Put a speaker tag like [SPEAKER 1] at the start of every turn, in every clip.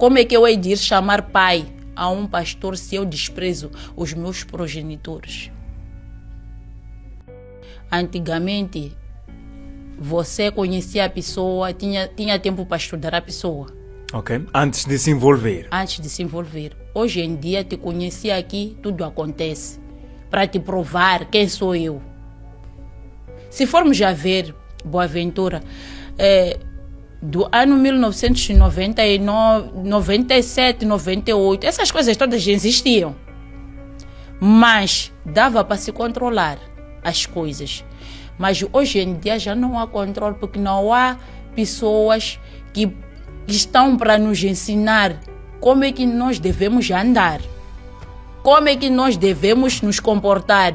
[SPEAKER 1] Como é que eu hei de ir chamar pai a um pastor se eu desprezo os meus progenitores? Antigamente, você conhecia a pessoa, tinha tempo para estudar a pessoa.
[SPEAKER 2] Ok. Antes de se envolver.
[SPEAKER 1] Antes de se envolver. Hoje em dia, te conheci aqui, tudo acontece. Para te provar quem sou eu. Se formos a ver, Boaventura, do ano 1999, 97, 98, essas coisas todas já existiam. Mas dava para se controlar as coisas. Mas hoje em dia já não há controle, porque não há pessoas que estão para nos ensinar como é que nós devemos andar, como é que nós devemos nos comportar.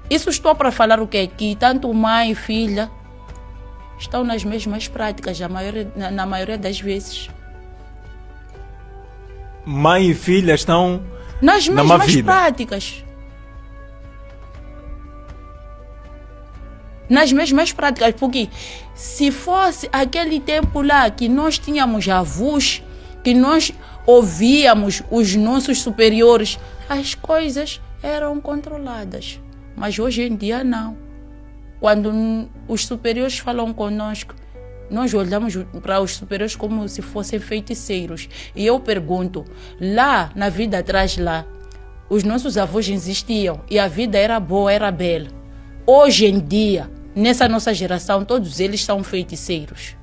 [SPEAKER 1] Isso estou para falar o que aqui, tanto mãe e filha estão nas mesmas práticas, na maioria das vezes.
[SPEAKER 2] Mãe e filha estão
[SPEAKER 1] nas
[SPEAKER 2] na má
[SPEAKER 1] mesmas
[SPEAKER 2] vida.
[SPEAKER 1] práticas. Nas mesmas práticas, porque se fosse aquele tempo lá que nós tínhamos avós, que nós ouvíamos os nossos superiores, as coisas eram controladas. Mas hoje em dia não. Quando os superiores falam conosco, nós olhamos para os superiores como se fossem feiticeiros. E eu pergunto, lá na vida atrás lá, os nossos avós existiam e a vida era boa, era bela. Hoje em dia, nessa nossa geração, todos eles são feiticeiros.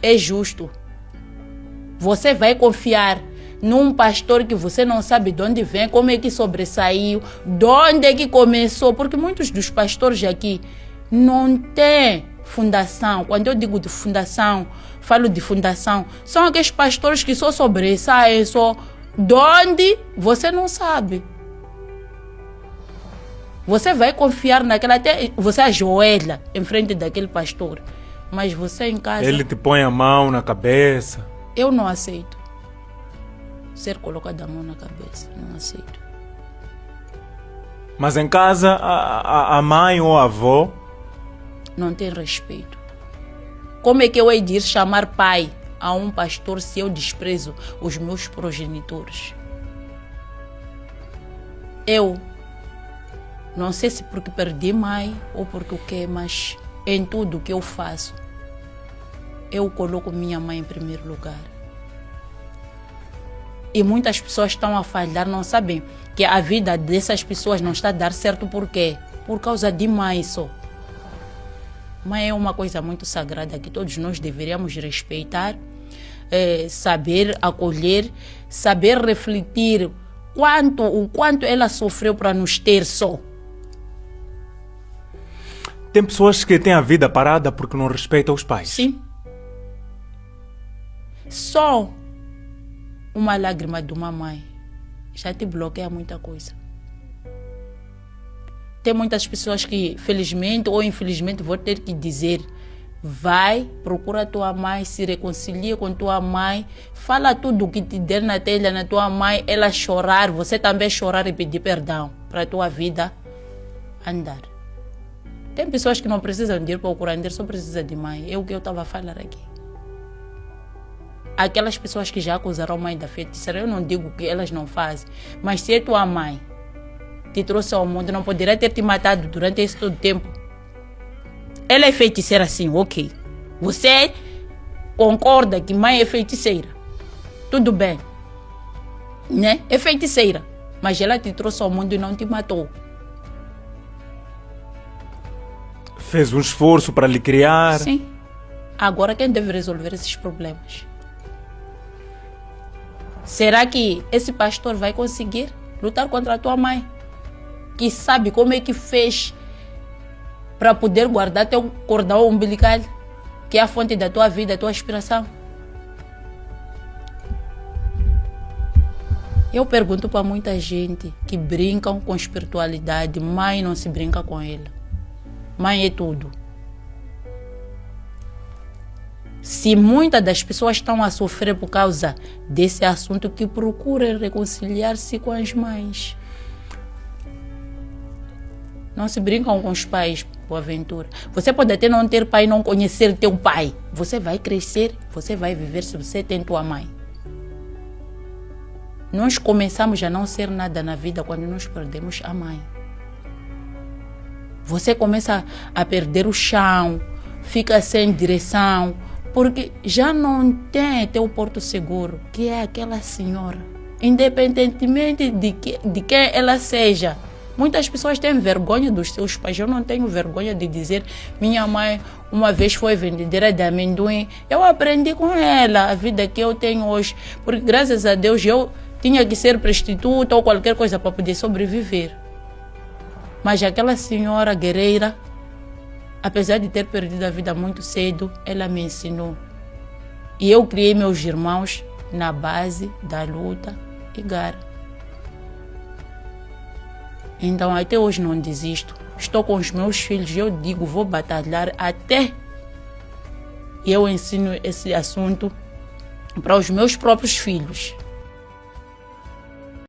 [SPEAKER 1] É justo. Você vai confiar num pastor que você não sabe de onde vem, como é que sobressaiu, de onde é que começou, porque muitos dos pastores aqui não têm fundação. Quando eu digo de fundação, falo de fundação, são aqueles pastores que só sobressaem, só de onde você não sabe. Você vai confiar naquela, até você ajoelha em frente daquele pastor, mas você em casa...
[SPEAKER 2] Ele te põe a mão na cabeça.
[SPEAKER 1] Eu não aceito ser colocado a mão na cabeça, não aceito.
[SPEAKER 2] Mas em casa, a mãe ou a avó
[SPEAKER 1] não tem respeito. Como é que eu hei de ir chamar pai a um pastor se eu desprezo os meus progenitores? Eu não sei se porque perdi mãe ou porque o quê, mas em tudo que eu faço, eu coloco minha mãe em primeiro lugar. E muitas pessoas estão a falhar, não sabem que a vida dessas pessoas não está a dar certo. Por quê? Por causa de mãe só. Mãe é uma coisa muito sagrada que todos nós deveríamos respeitar, saber acolher, saber refletir o quanto ela sofreu para nos ter só.
[SPEAKER 2] Tem pessoas que têm a vida parada porque não respeitam os pais.
[SPEAKER 1] Sim. Só uma lágrima de uma mãe já te bloqueia muita coisa. Tem muitas pessoas que, felizmente ou infelizmente, vou ter que dizer: vai, procura a tua mãe, se reconcilia com tua mãe, fala tudo o que te der na telha na tua mãe, ela chorar, você também chorar e pedir perdão para a tua vida andar. Tem pessoas que não precisam de ir para o curandeiro, só precisam de mãe. É o que eu estava a falar aqui. Aquelas pessoas que já acusaram a mãe da feiticeira, eu não digo que elas não fazem, mas se a tua mãe te trouxe ao mundo, não poderia ter te matado durante esse todo tempo. Ela é feiticeira sim, ok. Você concorda que mãe é feiticeira? Tudo bem, né? É feiticeira, mas ela te trouxe ao mundo e não te matou.
[SPEAKER 2] Fez um esforço para lhe criar.
[SPEAKER 1] Sim. Agora quem deve resolver esses problemas? Será que esse pastor vai conseguir lutar contra a tua mãe? Que sabe como é que fez para poder guardar teu cordão umbilical, que é a fonte da tua vida, da tua inspiração? Eu pergunto para muita gente que brincam com espiritualidade: mãe não se brinca com ela. Mãe é tudo. Se muitas das pessoas estão a sofrer por causa desse assunto, que procurem reconciliar-se com as mães. Não se brincam com os pais, Boaventura. Você pode até não ter pai e não conhecer teu pai. Você vai crescer, você vai viver se você tem tua mãe. Nós começamos a não ser nada na vida quando nós perdemos a mãe. Você começa a perder o chão, fica sem direção, porque já não tem teu porto seguro, que é aquela senhora. Independentemente de quem ela seja. Muitas pessoas têm vergonha dos seus pais. Eu não tenho vergonha de dizer, minha mãe uma vez foi vendedora de amendoim. Eu aprendi com ela a vida que eu tenho hoje. Porque graças a Deus eu tinha que ser prostituta ou qualquer coisa para poder sobreviver. Mas aquela senhora guerreira, apesar de ter perdido a vida muito cedo, ela me ensinou. E eu criei meus irmãos na base da luta e garra. Então até hoje não desisto. Estou com os meus filhos e eu digo, vou batalhar até eu ensino esse assunto para os meus próprios filhos.